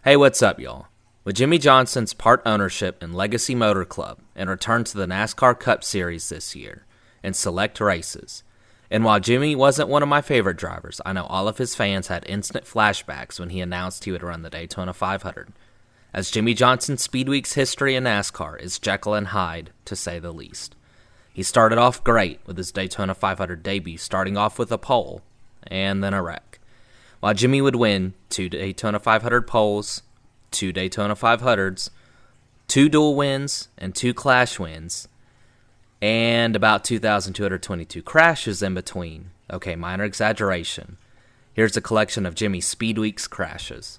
Hey, what's up, y'all? With Jimmie Johnson's part ownership in Legacy Motor Club and return to the NASCAR Cup Series this year in select races. And while Jimmie wasn't one of my favorite drivers, I know all of his fans had instant flashbacks when he announced he would run the Daytona 500. As Jimmie Johnson's Speedweeks history in NASCAR is Jekyll and Hyde, to say the least. He started off great with his Daytona 500 debut, starting off with a pole and then a wreck. While Jimmie would win 2 Daytona 500 poles, 2 Daytona 500s, 2 dual wins, and 2 clash wins, and about 2,222 crashes in between. Okay, minor exaggeration. Here's a collection of Jimmie's Speedweeks crashes.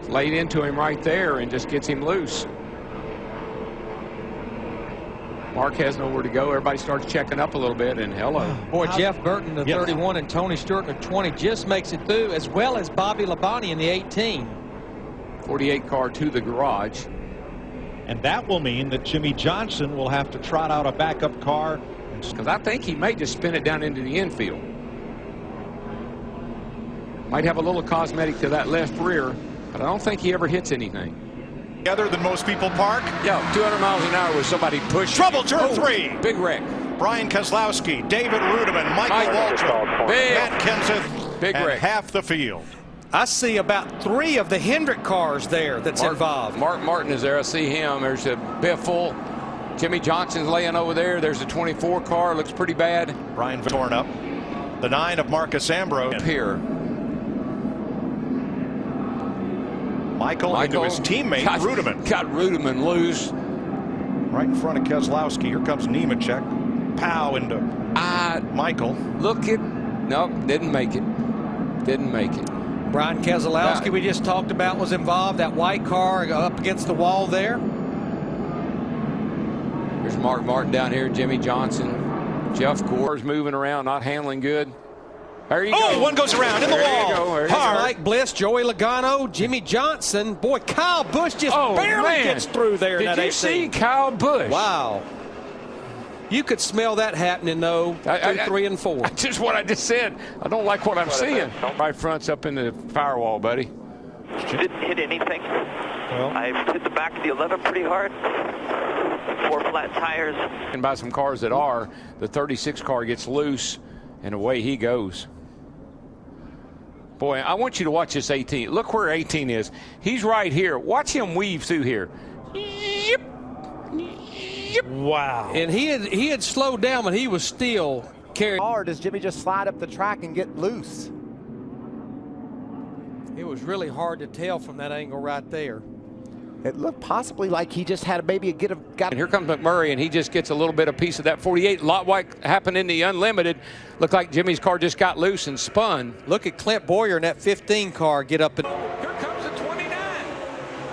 Laid into him right there and just gets him loose. Mark has nowhere to go. Everybody starts checking up a little bit, and hello. Boy, Jeff Burton, the 31, and Tony Stewart, the 20, just makes it through, as well as Bobby Labonte in the 18. 48 car to the garage. And that will mean that Jimmie Johnson will have to trot out a backup car. Because I think he may just spin it down into the infield. Might have a little cosmetic to that left rear, but I don't think he ever hits anything. Together than most people park. Yeah, 200 miles an hour with somebody pushing. Trouble, turn 3. Big wreck. Brian Keselowski, David Rudiman, Michael Waltrip, Matt Kenseth, big and wreck. half the field. I see about 3 of the Hendrick cars there that's involved. Mark Martin is there. I see him. There's a Biffle. Jimmie Johnson's laying over there. There's a 24 car. Looks pretty bad. Brian torn up. The 9 of Marcus Ambrose. Up here. Michael into his teammate Rudiman. Got Rudiman loose. Right in front of Keselowski. Here comes Nemechek. Pow into Michael. Look at. Nope, didn't make it. Didn't make it. Brian Keselowski, we just talked about, was involved. That white car up against the wall there. There's Mark Martin down here. Jimmie Johnson. Jeff Gore's moving around, not handling good. There you go. One goes around in the wall. Mike Bliss, Joey Logano, Jimmie Johnson. Boy, Kyle Busch just barely gets through there. Did you see Kyle Busch? Wow. You could smell that happening, though, through 3 and 4. That's just what I just said. I don't like what I'm seeing. Right front's up in the firewall, buddy. Didn't hit anything. Well, I hit the back of the 11 pretty hard. 4 flat tires. And by some cars that are, the 36 car gets loose, and away he goes. Boy, I want you to watch this 18. Look where 18 is. He's right here. Watch him weave through here. Yep. Yep. Wow. And he had slowed down, but he was still carrying. Or does Jimmie just slide up the track and get loose? It was really hard to tell from that angle right there. It looked possibly like he just had maybe got. And here comes McMurray, and he just gets a little bit of piece of that 48. A lot like happened in the Unlimited. Looked like Jimmie's car just got loose and spun. Look at Clint Boyer in that 15 car get up. Here comes the 29.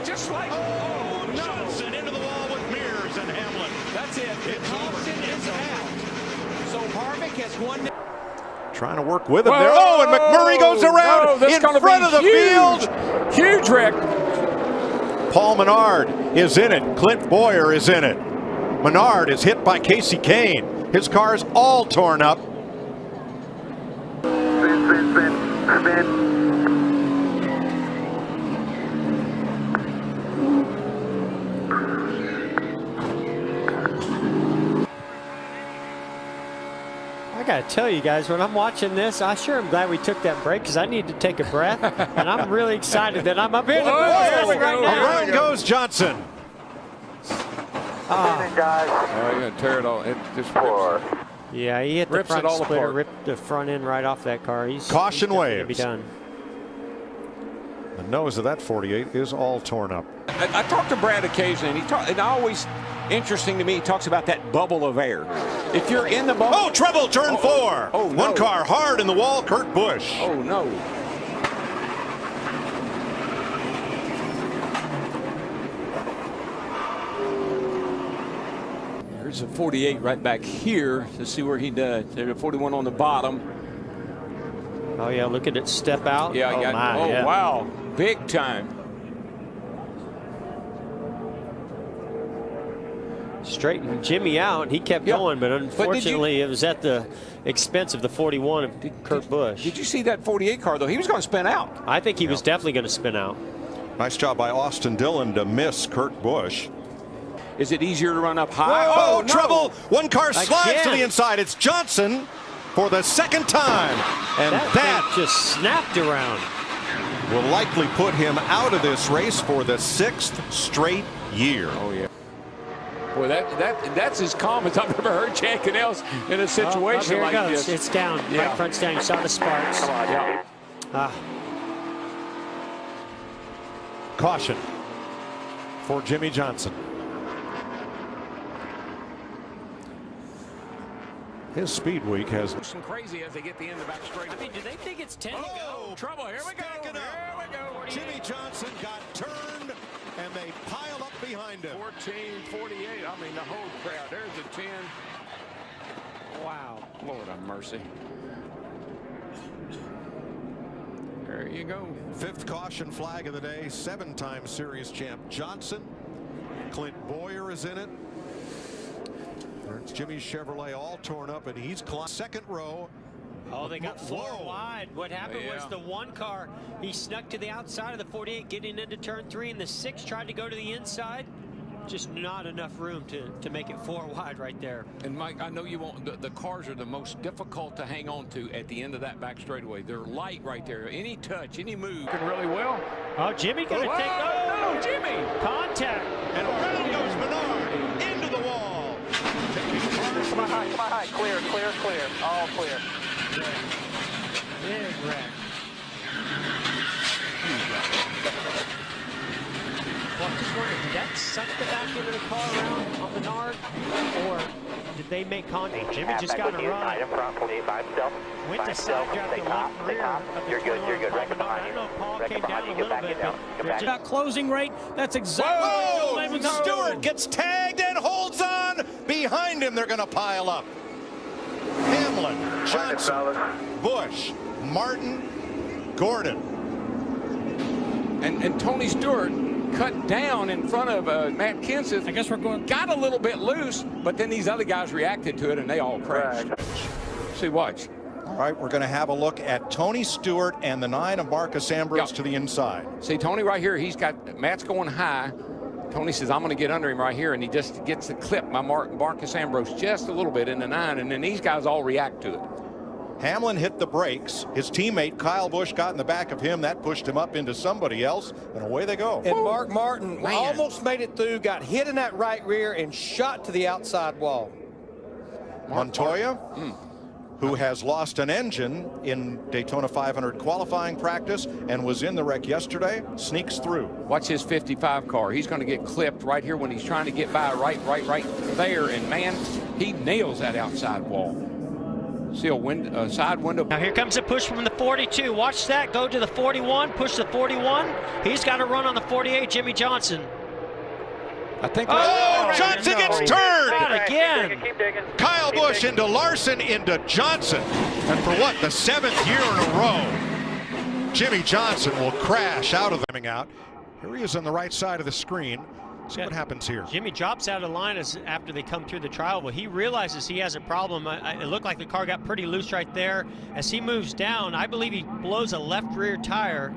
Just like, oh, no. Johnson into the wall with Mears and Hamlin. That's it. Thompson is out. So Harvick has won. Trying to work with him there. Oh, and McMurray goes around in front of the field. Huge wreck. Paul Menard is in it. Clint Boyer is in it. Menard is hit by Casey Kane. His car is all torn up. Spin. I gotta tell you guys, when I'm watching this, I sure am glad we took that break because I need to take a breath, and I'm really excited that I'm up here in the booth right now. Around goes Johnson. Guys. Oh, you're gonna tear it all. It just Yeah, he hit the rips it front all splitter, apart. ripped the front end right off that car. Caution he's waves. Be done. The nose of that 48 is all torn up. I talked to Brad occasionally, and always interesting to me, he talks about that bubble of air. If you're in the bubble. Oh, trouble, turn 4. Oh, no. One car hard in the wall, Kurt Busch. Oh, no. There's a 48 right back here to see where he does. There's a 41 on the bottom. Oh, yeah, look at it step out. Yeah, oh, yeah. Wow. Big time. straightened Jimmy out. He kept going, but unfortunately it was at the expense of the 41 of Kurt Busch. Did you see that 48 car, though? He was going to spin out. I think he was definitely going to spin out. Nice job by Austin Dillon to miss Kurt Busch. Is it easier to run up high? Whoa, no. trouble. One car slides to the inside. It's Johnson for the second time. And that just snapped around. Will likely put him out of this race for the 6th straight year. Oh, yeah. Boy, that's as calm as I've ever heard Jenkins else in a situation like this. It's down. Yeah. Right front's down. You saw the sparks. Come on, yeah. Caution for Jimmie Johnson. His speed week has some crazy as they get the end of the back straight. I mean, do they think it's 10 to go? Trouble. Here we go. Here we go. Jimmie Johnson got turned, and they pile up behind him. 14:48. I mean, the whole crowd. There's a 10. Wow. Lord have mercy. There you go. 5th caution flag of the day. 7-time series champ Johnson. Clint Boyer is in it. There's Jimmy's Chevrolet all torn up, and he's climbed 2nd row. Oh, they got 4 wide. What happened was the 1 car, he snuck to the outside of the 48 getting into turn 3, and the 6 tried to go to the inside. Just not enough room to make it 4 wide right there. And Mike, I know you won't. The cars are the most difficult to hang on to at the end of that back straightaway. They're light right there. Any touch, any move, can really well. Oh, Jimmy gonna take. Oh, no, Jimmy! Contact. And around goes Menard into the wall. Come on high. Clear. All clear. Big wreck. Well, I'm just wondering, did that suck the back end of the car around on Menard, or did they make contact? Jimmy just got to run. Went to side drive the left rear. You're good. Right behind you. I don't know if Paul came down a little bit. About closing rate, that's exactly what Stewart gets tagged and holds on. Behind him, they're going to pile up. Hamlin, Johnson, Busch, Martin, Gordon. And Tony Stewart cut down in front of Matt Kenseth. I guess we're going. Got a little bit loose, but then these other guys reacted to it, and they all crashed. See, watch. All right, we're going to have a look at Tony Stewart and the 9 of Marcus Ambrose to the inside. See, Tony right here, he's got Matt's going high. Tony says, I'm going to get under him right here, and he just gets the clip by Marcus Ambrose just a little bit in the 9, and then these guys all react to it. Hamlin hit the brakes. His teammate Kyle Busch got in the back of him. That pushed him up into somebody else, and away they go. And Mark Martin almost made it through, got hit in that right rear, and shot to the outside wall. Montoya, who has lost an engine in Daytona 500 qualifying practice and was in the wreck yesterday, sneaks through. Watch his 55 car. He's going to get clipped right here when he's trying to get by right there, and man, he nails that outside wall. See a side window. Now here comes a push from the 42. Watch that go to the 41. Push the 41. He's got to run on the 48. Jimmie Johnson. I think. Oh, Johnson gets turned. Not again. Kyle Busch into Larson into Johnson, and for what, the 7th year in a row, Jimmie Johnson will crash out of them out. Here he is on the right side of the screen. See what happens here. Jimmy drops out of line after they come through the trial. Well, he realizes he has a problem. It looked like the car got pretty loose right there. As he moves down, I believe he blows a left rear tire,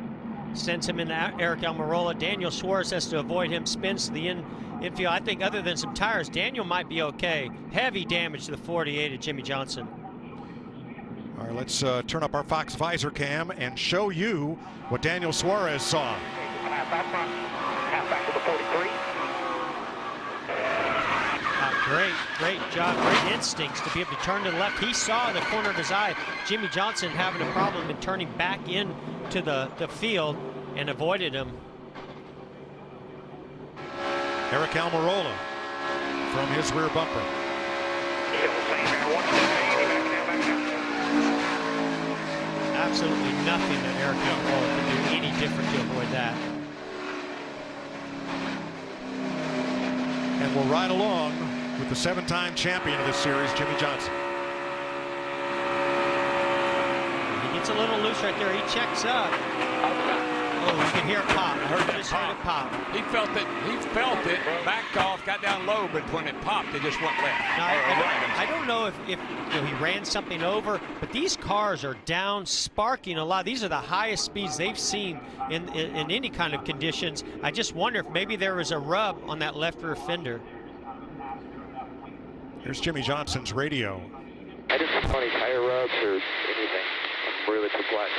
sends him into Eric Almirola. Daniel Suarez has to avoid him, spins to the infield. I think other than some tires, Daniel might be okay. Heavy damage to the 48 of Jimmie Johnson. All right, let's turn up our Fox visor cam and show you what Daniel Suarez saw. Half back to the 43. Great job, great instincts to be able to turn to the left. He saw the corner of his eye, Jimmie Johnson having a problem in turning back into the field and avoided him. Eric Almirola from his rear bumper. Absolutely nothing that Eric Almirola can do any different to avoid that. And we'll ride along with the 7-time champion of this series, Jimmie Johnson. He gets a little loose right there. He checks up. Oh, you can hear it pop. I just heard it pop. He felt it, backed off, got down low, but when it popped, it just went left. Now, I don't know if you know, he ran something over, but these cars are down, sparking a lot. These are the highest speeds they've seen in any kind of conditions. I just wonder if maybe there was a rub on that left rear fender. Here's Jimmie Johnson's radio. I just don't want any tire rubs or anything. I'm really perplexed.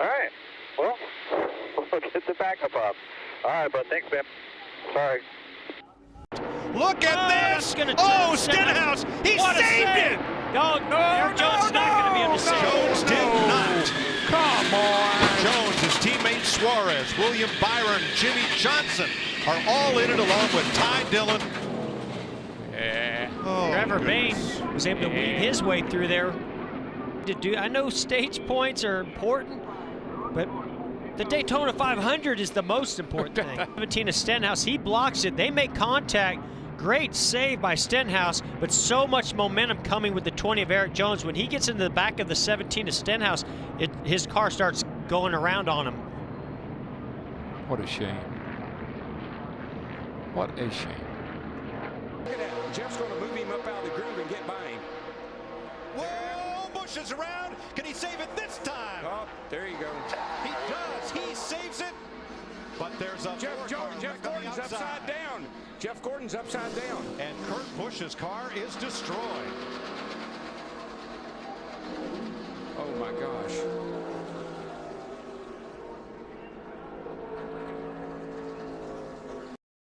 All right. Well, we'll get the backup up. All right, bud. Thanks, man. Sorry. Look at this! Oh, Stenhouse! He saved it! No, Eric Jones is not going to be able to save it. Jones did not. Come on. Jones, his teammate Suarez, William Byron, Jimmie Johnson are all in it along with Ty Dillon. Yeah. Oh, Trevor Bayne was able to weave his way through there. I know stage points are important, but the Daytona 500 is the most important thing. 17 of Stenhouse, he blocks it. They make contact. Great save by Stenhouse, but so much momentum coming with the 20 of Eric Jones. When he gets into the back of the 17 of Stenhouse, his car starts going around on him. What a shame. What a shame. Look at that. Jeff's going to move him up out of the groove and get by him. Whoa, Busch is around. Can he save it this time? Oh, there you go. He does. He saves it. But there's a Jeff Gordon's upside down. Jeff Gordon's upside down. And Kurt Busch's car is destroyed. Oh my gosh.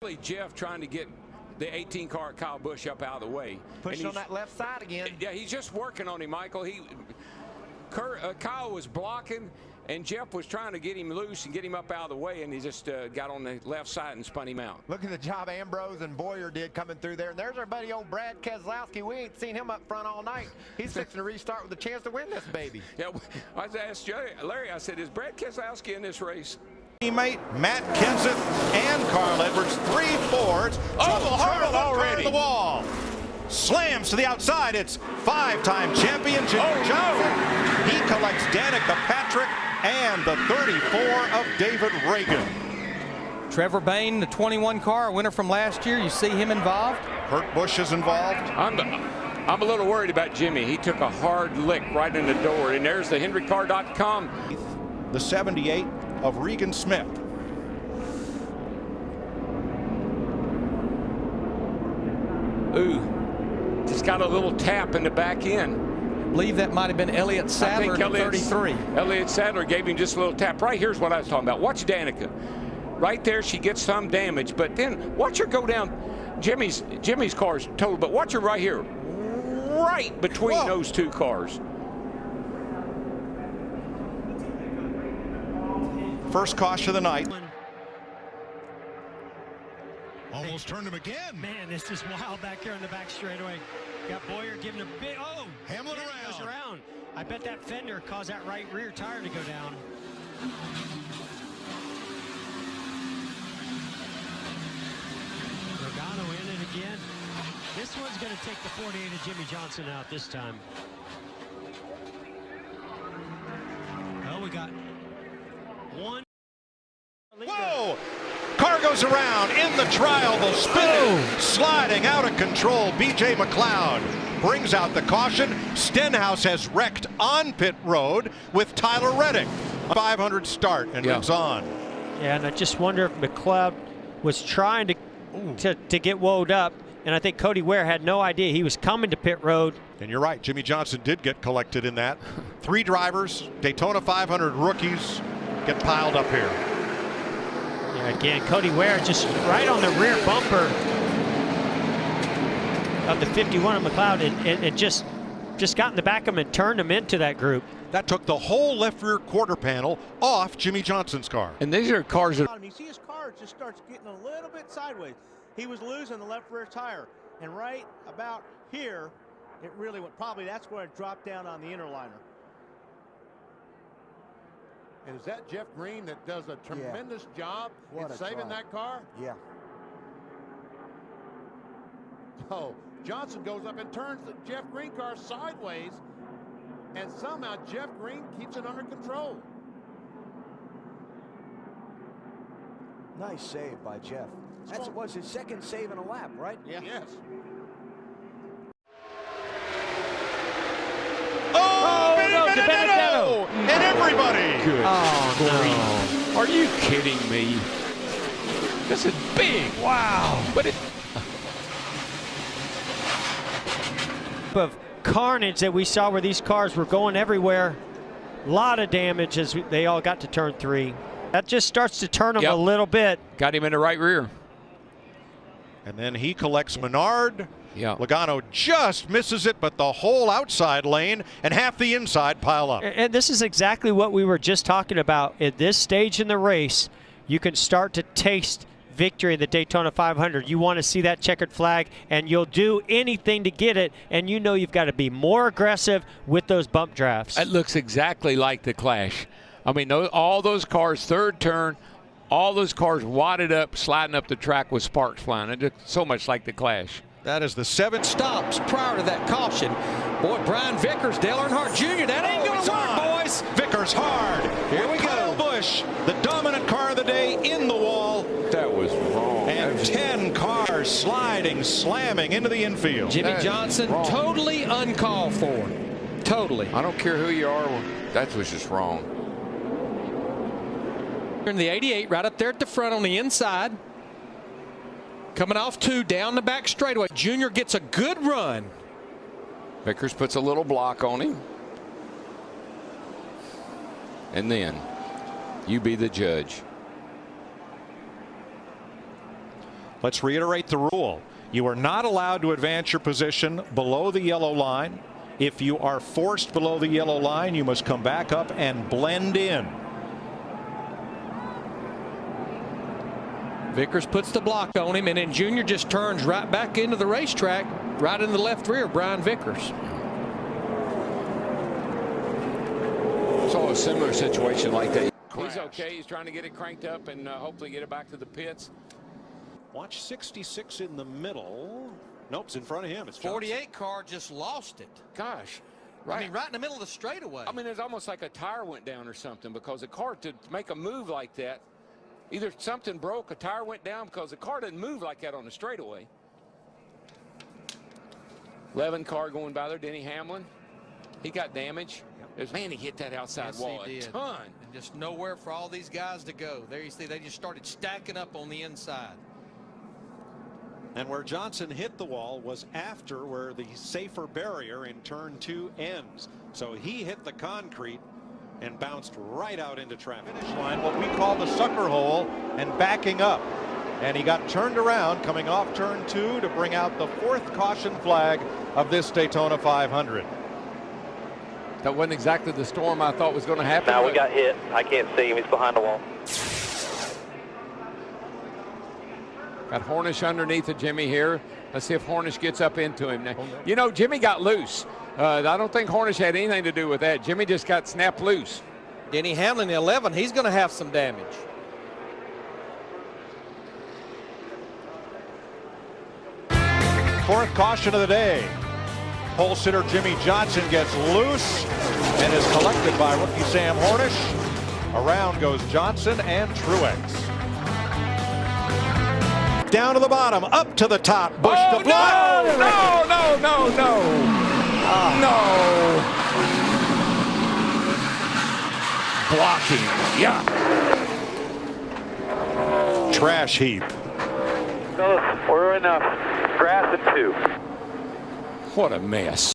Really, Jeff trying to get the 18 car at Kyle Busch up out of the way. Pushing on that left side again. Yeah, he's just working on him, Michael. Kyle was blocking, and Jeff was trying to get him loose and get him up out of the way, and he just got on the left side and spun him out. Look at the job Ambrose and Boyer did coming through there. And there's our buddy old Brad Keselowski. We ain't seen him up front all night. He's fixing to restart with a chance to win this baby. Yeah, I asked Larry, I said, is Brad Keselowski in this race? Teammate Matt Kenseth and Carl Edwards, 3 Fords. Hurdle already. The wall. Slams to the outside. It's 5-time champion Jimmie Johnson. He collects Danica Patrick and the 34 of David Reagan. Trevor Bayne, the 21 car, winner from last year. You see him involved? Kurt Busch is involved. I'm a little worried about Jimmy. He took a hard lick right in the door, and there's the HenryCar.com. The 78 of Regan Smith. Ooh, just got a little tap in the back end. I believe that might have been Elliott Sadler in 33. Elliott Sadler gave him just a little tap. Right here's what I was talking about. Watch Danica. Right there, she gets some damage, but then watch her go down. Jimmy's car's total, but watch her right here. Right between those two cars. First caution of the night. Almost turned him again. Man, this is wild back here on the back straightaway. Got Boyer giving a big, Hamlin goes around. I bet that fender caused that right rear tire to go down. Logano in it again. This one's going to take the 48 of Jimmie Johnson out this time. Oh, we got one. Whoa! Car goes around in the trial. The spin sliding out of control. B.J. McLeod brings out the caution. Stenhouse has wrecked on pit road with Tyler Reddick. 500 start and it's on. Yeah, and I just wonder if McLeod was trying to get woed up, and I think Cody Ware had no idea he was coming to pit road. And you're right, Jimmie Johnson did get collected in that. 3 drivers, Daytona 500 rookies get piled up here. Yeah, again, Cody Ware just right on the rear bumper of the 51 of McLeod, and just got in the back of him and turned him into that group. That took the whole left rear quarter panel off Jimmie Johnson's car. And these are cars that... You see his car just starts getting a little bit sideways. He was losing the left rear tire. And right about here, it really went, probably that's where it dropped down on the inner liner. And is that Jeff Green that does a tremendous job in saving that car? Yeah. Oh, Johnson goes up and turns the Jeff Green car sideways, and somehow Jeff Green keeps it under control. Nice save by Jeff. That was his second save in a lap, right? Yeah. Yes. Oh, no, Benedetto! And everybody. Good. Oh, no. Are you kidding me? This is big. Wow. But it. Of carnage that we saw where these cars were going everywhere. A lot of damage as they all got to turn 3. That just starts to turn them a little bit. Got him in the right rear. And then he collects Menard. Yeah. Logano just misses it, but the whole outside lane and half the inside pile up. And this is exactly what we were just talking about. At this stage in the race, you can start to taste victory in the Daytona 500. You want to see that checkered flag, and you'll do anything to get it, and you know you've got to be more aggressive with those bump drafts. It looks exactly like the Clash. I mean, all those cars, third turn, all those cars wadded up, sliding up the track with sparks flying. It looked so much like the Clash. That is the 7 stops prior to that caution. Boy, Brian Vickers, Dale Earnhardt Jr., that ain't going to work, boys. Vickers hard. Here we go. Kyle Busch, the dominant car of the day, in the wall. That was wrong. And 10 cars sliding, slamming into the infield. Jimmie Johnson, totally uncalled for. Totally. I don't care who you are. That was just wrong. In the 88, right up there at the front on the inside. Coming off 2, down the back straightaway. Junior gets a good run. Vickers puts a little block on him. And then you be the judge. Let's reiterate the rule. You are not allowed to advance your position below the yellow line. If you are forced below the yellow line, you must come back up and blend in. Vickers puts the block on him, and then Junior just turns right back into the racetrack, right in the left rear, Brian Vickers. Saw a similar situation like that. He's okay. He's trying to get it cranked up and hopefully get it back to the pits. Watch 66 in the middle. Nope, it's in front of him. It's 48 car just lost it. Gosh. Right. I mean, right in the middle of the straightaway. I mean, it's almost like a tire went down or something, because a car, to make a move like that, either something broke, a tire went down, because the car doesn't move like that on the straightaway. 11 car going by there, Denny Hamlin. He got damage. Man, he hit that outside wall a ton. And just nowhere for all these guys to go. There you see they just started stacking up on the inside. And where Johnson hit the wall was after where the safer barrier in turn 2 ends. So he hit the concrete and bounced right out into traffic. Finish line, what we call the sucker hole, and backing up. And he got turned around coming off turn 2 to bring out the 4th caution flag of this Daytona 500. That wasn't exactly the storm I thought was going to happen. Now we got hit. I can't see him. He's behind the wall. Got Hornish underneath of Jimmie here. Let's see if Hornish gets up into him. Now, you know, Jimmie got loose. I don't think Hornish had anything to do with that. Jimmie just got snapped loose. Denny Hamlin, the 11, he's going to have some damage. Fourth caution of the day. Pole sitter Jimmie Johnson gets loose and is collected by rookie Sam Hornish. Around goes Johnson and Truex. Down to the bottom, up to the top. Busch to block. No. Blocking. Yeah. Trash heap. We're in grass at 2. What a mess.